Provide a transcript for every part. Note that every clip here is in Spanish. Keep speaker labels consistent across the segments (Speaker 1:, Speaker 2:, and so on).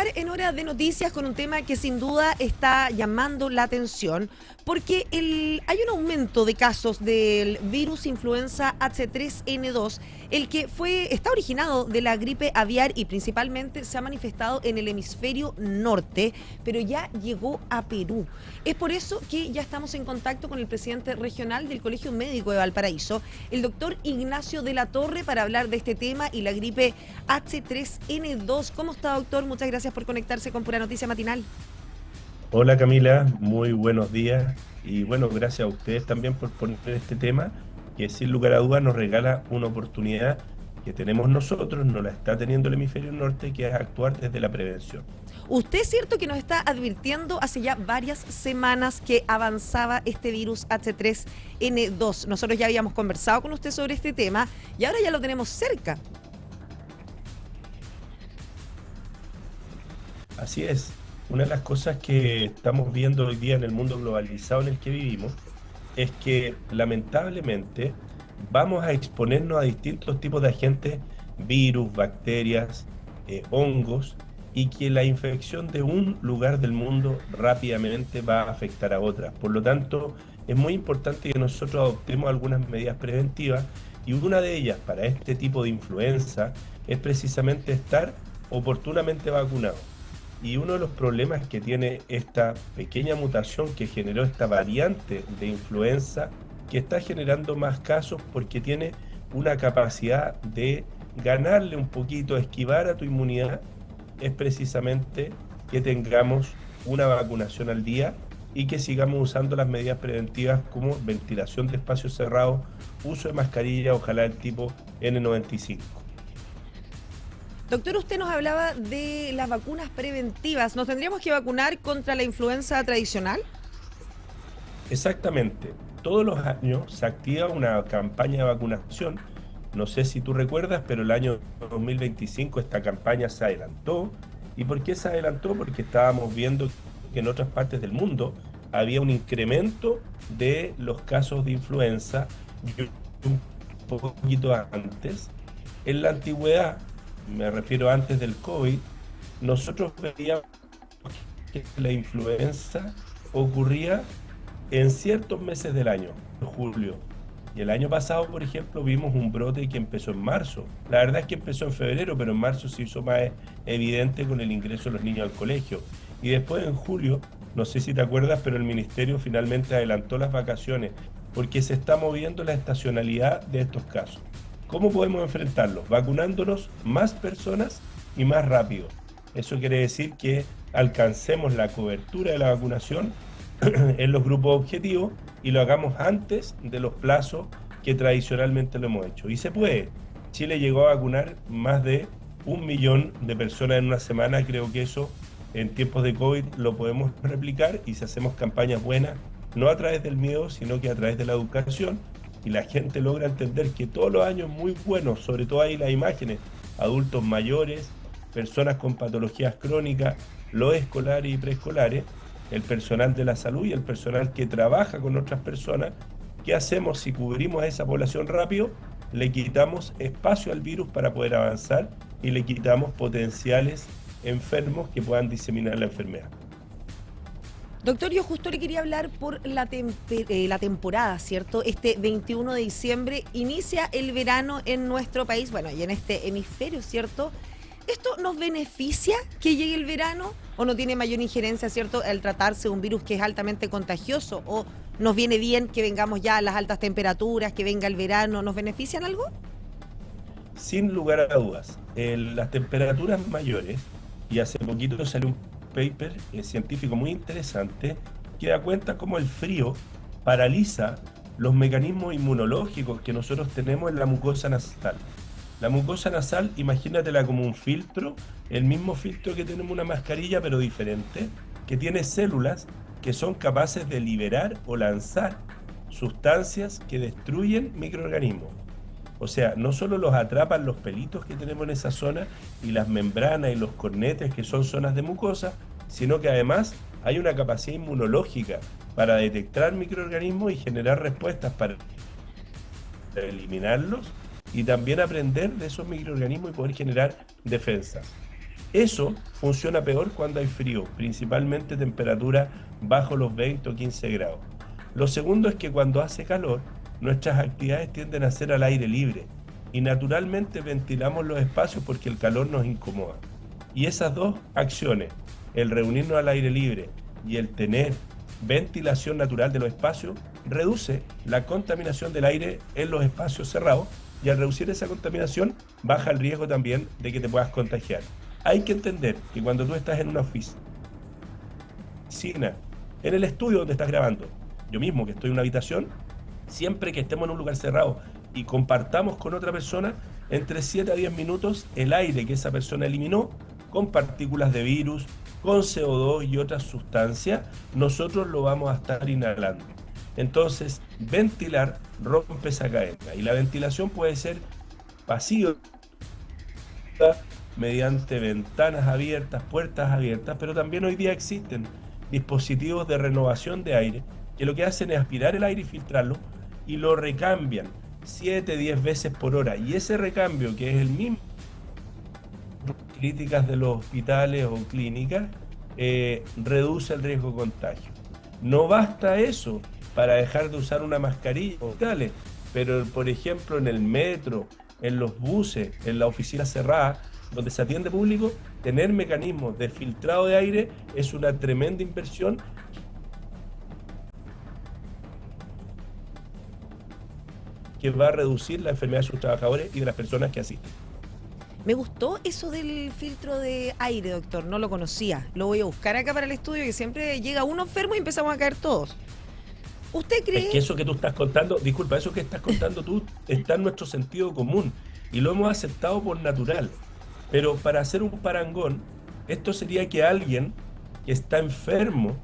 Speaker 1: comenzar en Hora de Noticias con un tema que sin duda está llamando la atención, porque hay un aumento de casos del virus influenza H3N2, el que está originado de la gripe aviar y principalmente se ha manifestado en el hemisferio norte, pero ya llegó a Perú. Es por eso que ya estamos en contacto con el presidente regional del Colegio Médico de Valparaíso, el doctor Ignacio de la Torre, para hablar de este tema y la gripe H3N2. ¿Cómo está, doctor? Muchas gracias por conectarse con Pura Noticia Matinal.
Speaker 2: Hola Camila, muy buenos días y bueno, gracias a ustedes también por poner este tema que sin lugar a dudas nos regala una oportunidad que tenemos nosotros, no la está teniendo el hemisferio norte, que es actuar desde la prevención.
Speaker 1: Usted es cierto que nos está advirtiendo hace ya varias semanas que avanzaba este virus H3N2. Nosotros ya habíamos conversado con usted sobre este tema y ahora ya lo tenemos cerca.
Speaker 2: Así es, una de las cosas que estamos viendo hoy día en el mundo globalizado en el que vivimos es que lamentablemente vamos a exponernos a distintos tipos de agentes, virus, bacterias, hongos, y que la infección de un lugar del mundo rápidamente va a afectar a otras. Por lo tanto, es muy importante que nosotros adoptemos algunas medidas preventivas y una de ellas para este tipo de influenza es precisamente estar oportunamente vacunado. Y uno de los problemas que tiene esta pequeña mutación que generó esta variante de influenza, que está generando más casos porque tiene una capacidad de ganarle un poquito, esquivar a tu inmunidad, es precisamente que tengamos una vacunación al día y que sigamos usando las medidas preventivas como ventilación de espacios cerrados, uso de mascarilla, ojalá del tipo N95.
Speaker 1: Doctor, usted nos hablaba de las vacunas preventivas. ¿Nos tendríamos que vacunar contra la influenza tradicional?
Speaker 2: Exactamente. Todos los años se activa una campaña de vacunación. No sé si tú recuerdas, pero el año 2025 esta campaña se adelantó. ¿Y por qué se adelantó? Porque estábamos viendo que en otras partes del mundo había un incremento de los casos de influenza y un poquito antes. En la antigüedad, me refiero antes del COVID, nosotros veíamos que la influenza ocurría en ciertos meses del año, julio. Y el año pasado, por ejemplo, vimos un brote que empezó en marzo. La verdad es que empezó en febrero, pero en marzo se hizo más evidente con el ingreso de los niños al colegio. Y después en julio, no sé si te acuerdas, pero el ministerio finalmente adelantó las vacaciones porque se está moviendo la estacionalidad de estos casos. ¿Cómo podemos enfrentarlos? Vacunándonos más personas y más rápido. Eso quiere decir que alcancemos la cobertura de la vacunación en los grupos objetivos y lo hagamos antes de los plazos que tradicionalmente lo hemos hecho. Y se puede. Chile llegó a vacunar más de 1 millón de personas en una semana. Creo que eso en tiempos de COVID lo podemos replicar y si hacemos campañas buenas, no a través del miedo, sino que a través de la educación, y la gente logra entender que todos los años muy buenos, sobre todo ahí las imágenes, adultos mayores, personas con patologías crónicas, los escolares y preescolares, el personal de la salud y el personal que trabaja con otras personas. ¿Qué hacemos si cubrimos a esa población rápido? Le quitamos espacio al virus para poder avanzar y le quitamos potenciales enfermos que puedan diseminar la enfermedad.
Speaker 1: Doctor, yo justo le quería hablar por la temporada, ¿cierto? Este 21 de diciembre inicia el verano en nuestro país, bueno, y en este hemisferio, ¿cierto? ¿Esto nos beneficia que llegue el verano o no tiene mayor injerencia, ¿cierto?, al tratarse de un virus que es altamente contagioso? ¿O nos viene bien que vengamos ya a las altas temperaturas, que venga el verano? ¿Nos benefician algo?
Speaker 2: Sin lugar a dudas, las temperaturas mayores, y hace poquito salió un paper científico muy interesante que da cuenta cómo el frío paraliza los mecanismos inmunológicos que nosotros tenemos en la mucosa nasal. La mucosa nasal, imagínatela como un filtro, el mismo filtro que tenemos una mascarilla, pero diferente, que tiene células que son capaces de liberar o lanzar sustancias que destruyen microorganismos. O sea, no solo los atrapan los pelitos que tenemos en esa zona y las membranas y los cornetes que son zonas de mucosa, sino que además hay una capacidad inmunológica para detectar microorganismos y generar respuestas para eliminarlos y también aprender de esos microorganismos y poder generar defensas. Eso funciona peor cuando hay frío, principalmente temperatura bajo los 20 o 15 grados. Lo segundo es que cuando hace calor, nuestras actividades tienden a ser al aire libre y naturalmente ventilamos los espacios porque el calor nos incomoda. Y esas dos acciones, el reunirnos al aire libre y el tener ventilación natural de los espacios, reduce la contaminación del aire en los espacios cerrados y al reducir esa contaminación baja el riesgo también de que te puedas contagiar. Hay que entender que cuando tú estás en una oficina, en el estudio donde estás grabando, yo mismo que estoy en una habitación, siempre que estemos en un lugar cerrado y compartamos con otra persona, entre 7 a 10 minutos el aire que esa persona eliminó con partículas de virus, con CO2 y otras sustancias, nosotros lo vamos a estar inhalando. Entonces, ventilar rompe esa cadena. Y la ventilación puede ser pasiva, mediante ventanas abiertas, puertas abiertas, pero también hoy día existen dispositivos de renovación de aire que lo que hacen es aspirar el aire y filtrarlo y lo recambian 7, 10 veces por hora. Y ese recambio, que es el mismo críticas de los hospitales o clínicas, reduce el riesgo de contagio. No basta eso para dejar de usar una mascarilla, pero por ejemplo en el metro, en los buses, en la oficina cerrada, donde se atiende público, tener mecanismos de filtrado de aire es una tremenda inversión que va a reducir la enfermedad de sus trabajadores y de las personas que asisten.
Speaker 1: Me gustó eso del filtro de aire, doctor, no lo conocía. Lo voy a buscar acá para el estudio, que siempre llega uno enfermo y empezamos a caer todos. ¿Usted cree?
Speaker 2: Es que eso que tú estás contando, disculpa, eso que estás contando tú está en nuestro sentido común y lo hemos aceptado por natural. Pero para hacer un parangón, esto sería que alguien que está enfermo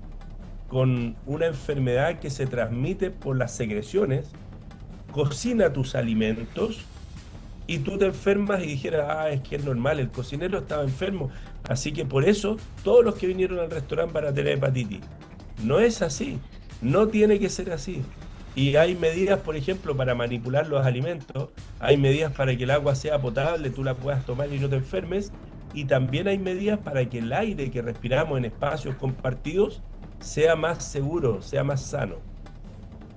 Speaker 2: con una enfermedad que se transmite por las secreciones, cocina tus alimentos y tú te enfermas y dijeras, es que es normal, el cocinero estaba enfermo, así que por eso todos los que vinieron al restaurante van a tener hepatitis. No es así, no tiene que ser así. Y hay medidas, por ejemplo, para manipular los alimentos, hay medidas para que el agua sea potable, tú la puedas tomar y no te enfermes, y también hay medidas para que el aire que respiramos en espacios compartidos sea más seguro, sea más sano.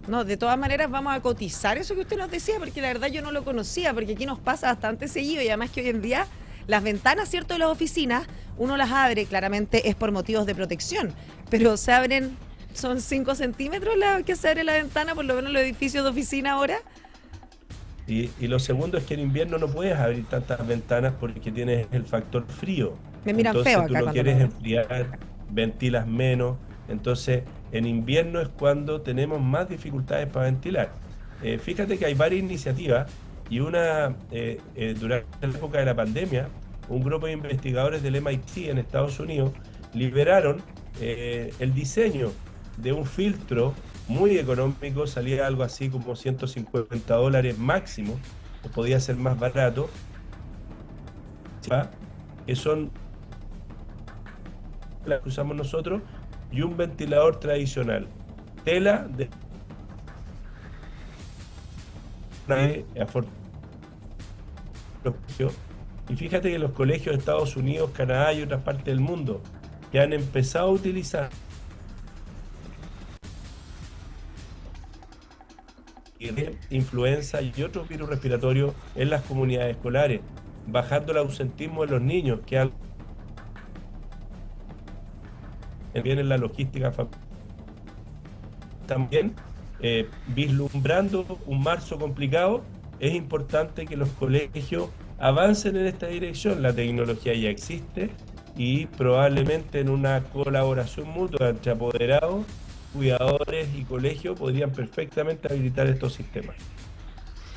Speaker 1: No, de todas maneras vamos a cotizar eso que usted nos decía, porque la verdad yo no lo conocía, porque aquí nos pasa bastante seguido y además que hoy en día las ventanas, ¿cierto?, de las oficinas, uno las abre, claramente es por motivos de protección, pero se abren, son 5 centímetros la que se abre la ventana, por lo menos en los edificios de oficina ahora.
Speaker 2: Y lo segundo es que en invierno no puedes abrir tantas ventanas porque tienes el factor frío.
Speaker 1: Me miran
Speaker 2: entonces,
Speaker 1: feo acá
Speaker 2: tú no
Speaker 1: cuando
Speaker 2: quieres
Speaker 1: lo...
Speaker 2: enfriar, ventilas menos. Entonces, en invierno es cuando tenemos más dificultades para ventilar. Fíjate que hay varias iniciativas y una, durante la época de la pandemia, un grupo de investigadores del MIT en Estados Unidos liberaron el diseño de un filtro muy económico, salía algo así como $150 máximo, o podía ser más barato, que son las que usamos nosotros, y un ventilador tradicional, tela de y fíjate que los colegios de Estados Unidos, Canadá y otras partes del mundo que han empezado a utilizar influenza y otros virus respiratorios en las comunidades escolares, bajando el ausentismo de los niños, que viene en la logística también, vislumbrando un marzo complicado. Es importante que los colegios avancen en esta dirección. La tecnología ya existe y probablemente en una colaboración mutua entre apoderados, cuidadores y colegios podrían perfectamente habilitar estos sistemas.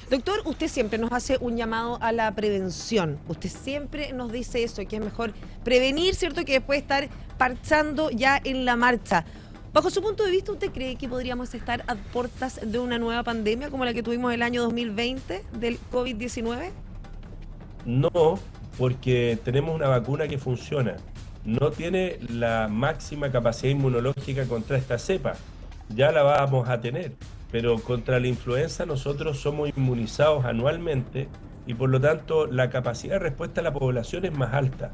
Speaker 1: Doctor, usted siempre nos hace un llamado a la prevención. Usted siempre nos dice eso, que es mejor prevenir, ¿cierto?, que después estar parchando ya en la marcha. Bajo su punto de vista, ¿usted cree que podríamos estar a puertas de una nueva pandemia como la que tuvimos el año 2020 del COVID-19?
Speaker 2: No, porque tenemos una vacuna que funciona. No tiene la máxima capacidad inmunológica contra esta cepa. Ya la vamos a tener. Pero contra la influenza nosotros somos inmunizados anualmente y por lo tanto la capacidad de respuesta de la población es más alta.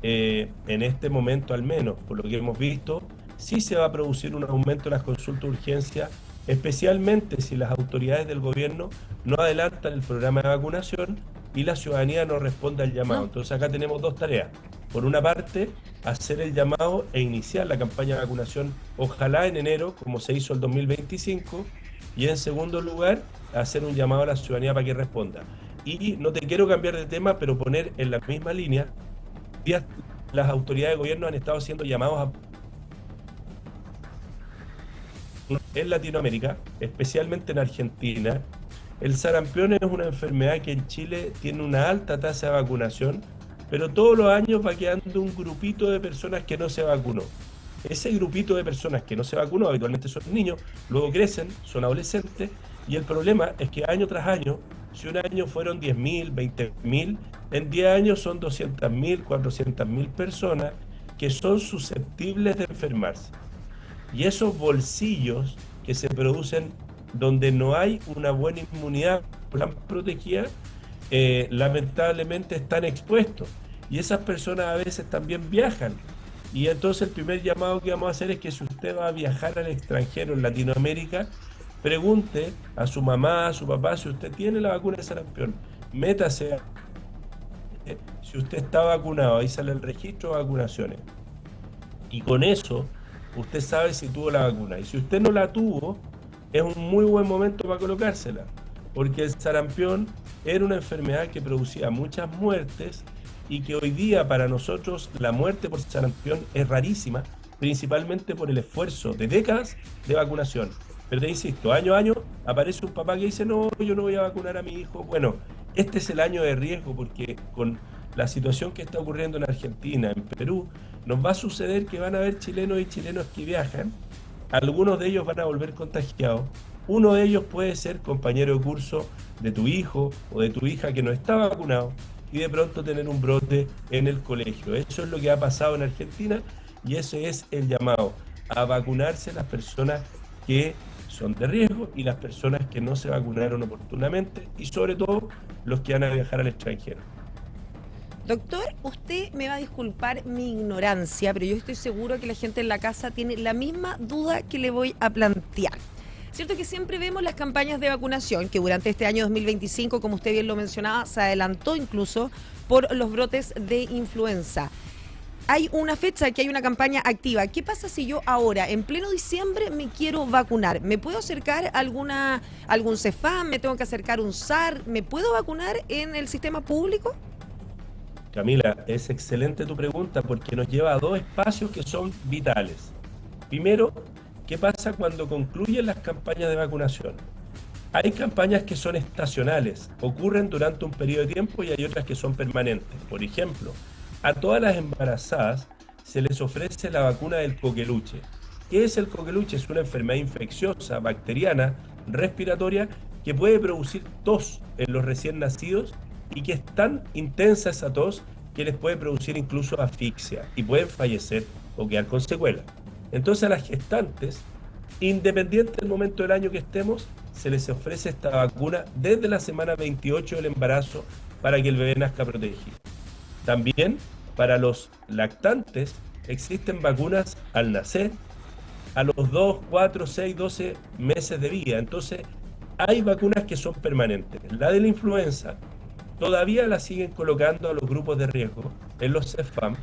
Speaker 2: en este momento al menos, por lo que hemos visto, sí se va a producir un aumento de las consultas de urgencia, especialmente si las autoridades del gobierno no adelantan el programa de vacunación y la ciudadanía no responde al llamado. Entonces acá tenemos dos tareas. Por una parte, hacer el llamado e iniciar la campaña de vacunación, ojalá en enero, como se hizo el 2025, y en segundo lugar, hacer un llamado a la ciudadanía para que responda. Y no te quiero cambiar de tema, pero poner en la misma línea, las autoridades de gobierno han estado haciendo llamados en Latinoamérica, especialmente en Argentina. El sarampión es una enfermedad que en Chile tiene una alta tasa de vacunación, pero todos los años va quedando un grupito de personas que no se vacunó. Ese grupito de personas que no se vacunó, habitualmente son niños, luego crecen, son adolescentes, y el problema es que año tras año, si un año fueron 10.000, 20.000, en 10 años son 200.000, 400.000 personas que son susceptibles de enfermarse. Y esos bolsillos que se producen donde no hay una buena inmunidad plan protegida, lamentablemente están expuestos. Y esas personas a veces también viajan. Y entonces el primer llamado que vamos a hacer es que si usted va a viajar al extranjero en Latinoamérica, pregunte a su mamá, a su papá, si usted tiene la vacuna de sarampión. Métase, si usted está vacunado, ahí sale el registro de vacunaciones. Y con eso, usted sabe si tuvo la vacuna. Y si usted no la tuvo, es un muy buen momento para colocársela. Porque el sarampión era una enfermedad que producía muchas muertes y que hoy día para nosotros la muerte por sarampión es rarísima, principalmente por el esfuerzo de décadas de vacunación. Pero te insisto, año a año aparece un papá que dice, no, yo no voy a vacunar a mi hijo. Bueno, este es el año de riesgo porque con la situación que está ocurriendo en Argentina, en Perú, nos va a suceder que van a haber chilenos y chilenos que viajan, algunos de ellos van a volver contagiados, uno de ellos puede ser compañero de curso de tu hijo o de tu hija que no está vacunado y de pronto tener un brote en el colegio. Eso es lo que ha pasado en Argentina y ese es el llamado, a vacunarse las personas que son de riesgo y las personas que no se vacunaron oportunamente y sobre todo los que van a viajar al extranjero.
Speaker 1: Doctor, usted me va a disculpar mi ignorancia, pero yo estoy seguro que la gente en la casa tiene la misma duda que le voy a plantear. Cierto que siempre vemos las campañas de vacunación, que durante este año 2025, como usted bien lo mencionaba, se adelantó incluso por los brotes de influenza. Hay una fecha que hay una campaña activa. ¿Qué pasa si yo ahora, en pleno diciembre, me quiero vacunar? ¿Me puedo acercar a algún CEFAM? ¿Me tengo que acercar a un SAR? ¿Me puedo vacunar en el sistema público?
Speaker 2: Camila, es excelente tu pregunta porque nos lleva a dos espacios que son vitales. Primero, ¿qué pasa cuando concluyen las campañas de vacunación? Hay campañas que son estacionales, ocurren durante un periodo de tiempo y hay otras que son permanentes. Por ejemplo, a todas las embarazadas se les ofrece la vacuna del coqueluche. ¿Qué es el coqueluche? Es una enfermedad infecciosa, bacteriana, respiratoria, que puede producir tos en los recién nacidos y que es tan intensa esa tos que les puede producir incluso asfixia y pueden fallecer o quedar con secuelas. Entonces a las gestantes, independiente del momento del año que estemos, se les ofrece esta vacuna desde la semana 28 del embarazo para que el bebé nazca protegido. También para los lactantes existen vacunas al nacer, a los 2, 4, 6, 12 meses de vida. Entonces hay vacunas que son permanentes. La de la influenza todavía la siguen colocando a los grupos de riesgo en los CEFAM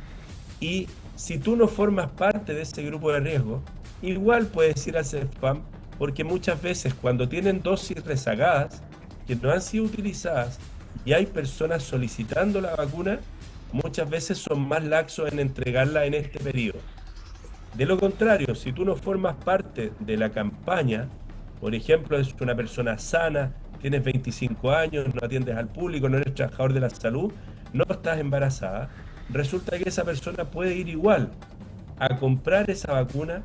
Speaker 2: y si tú no formas parte de ese grupo de riesgo, igual puedes ir al CEFAM porque muchas veces cuando tienen dosis rezagadas que no han sido utilizadas y hay personas solicitando la vacuna, muchas veces son más laxos en entregarla en este periodo. De lo contrario, si tú no formas parte de la campaña, por ejemplo, es una persona sana, tienes 25 años, no atiendes al público, no eres trabajador de la salud, no estás embarazada, resulta que esa persona puede ir igual a comprar esa vacuna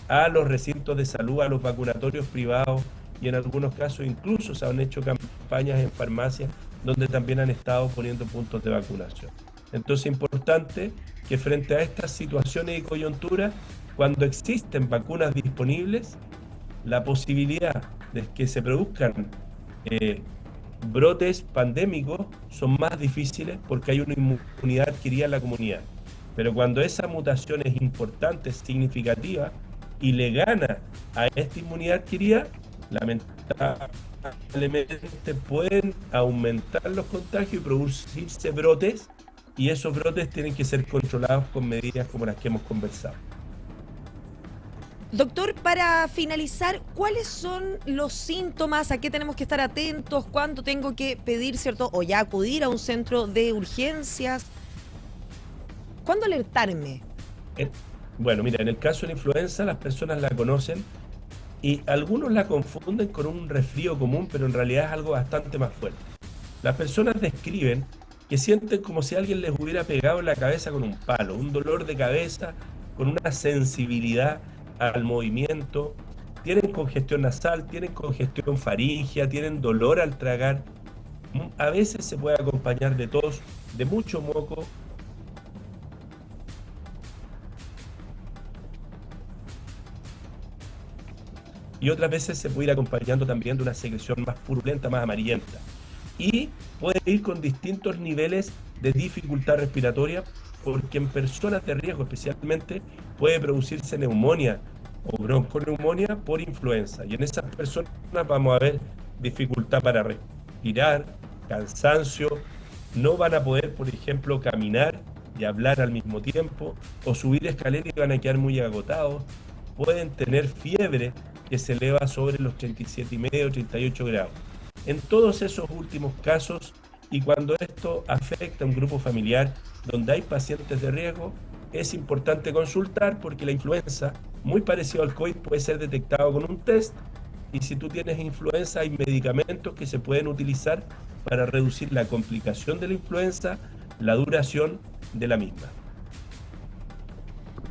Speaker 2: a los recintos de salud, a los vacunatorios privados y en algunos casos incluso se han hecho campañas en farmacias donde también han estado poniendo puntos de vacunación. Entonces es importante que frente a estas situaciones y coyunturas, cuando existen vacunas disponibles, la posibilidad de que se produzcan brotes pandémicos son más difíciles porque hay una inmunidad adquirida en la comunidad. Pero cuando esa mutación es importante, significativa, y le gana a esta inmunidad adquirida, lamentablemente pueden aumentar los contagios y producirse brotes, y esos brotes tienen que ser controlados con medidas como las que hemos conversado.
Speaker 1: Doctor, para finalizar, ¿cuáles son los síntomas? ¿A qué tenemos que estar atentos? ¿Cuándo tengo que pedir, cierto, o ya acudir a un centro de urgencias? ¿Cuándo alertarme?
Speaker 2: Bueno, mira, en el caso de la influenza, las personas la conocen y algunos la confunden con un resfrío común, pero en realidad es algo bastante más fuerte. Las personas describen que sienten como si alguien les hubiera pegado en la cabeza con un palo, un dolor de cabeza, con una sensibilidad al movimiento, tienen congestión nasal, tienen congestión faríngea, tienen dolor al tragar. A veces se puede acompañar de tos, de mucho moco, y otras veces se puede ir acompañando también de una secreción más purulenta, más amarillenta. Y puede ir con distintos niveles de dificultad respiratoria, porque en personas de riesgo especialmente puede producirse neumonía o bronconeumonía por influenza. Y en esas personas vamos a ver dificultad para respirar, cansancio, no van a poder, por ejemplo, caminar y hablar al mismo tiempo, o subir escaleras y van a quedar muy agotados. Pueden tener fiebre que se eleva sobre los 37,5, 38 grados. En todos esos últimos casos, y cuando esto afecta a un grupo familiar donde hay pacientes de riesgo, es importante consultar, porque la influenza, muy parecido al COVID, puede ser detectado con un test, y si tú tienes influenza hay medicamentos que se pueden utilizar para reducir la complicación de la influenza, la duración de la misma.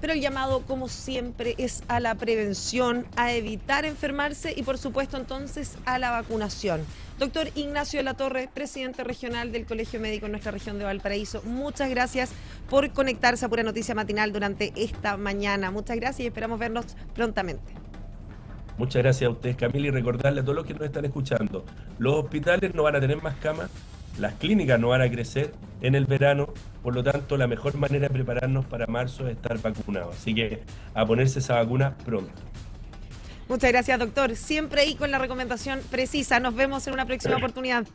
Speaker 1: Pero el llamado, como siempre, es a la prevención, a evitar enfermarse y, por supuesto, entonces, a la vacunación. Doctor Ignacio de la Torre, presidente regional del Colegio Médico en nuestra región de Valparaíso, muchas gracias por conectarse a Pura Noticia Matinal durante esta mañana. Muchas gracias y esperamos vernos prontamente.
Speaker 2: Muchas gracias a ustedes, Camila, y recordarle a todos los que nos están escuchando, los hospitales no van a tener más camas, las clínicas no van a crecer en el verano, por lo tanto la mejor manera de prepararnos para marzo es estar vacunados. Así que a ponerse esa vacuna pronto.
Speaker 1: Muchas gracias, doctor. Siempre ahí con la recomendación precisa. Nos vemos en una próxima oportunidad.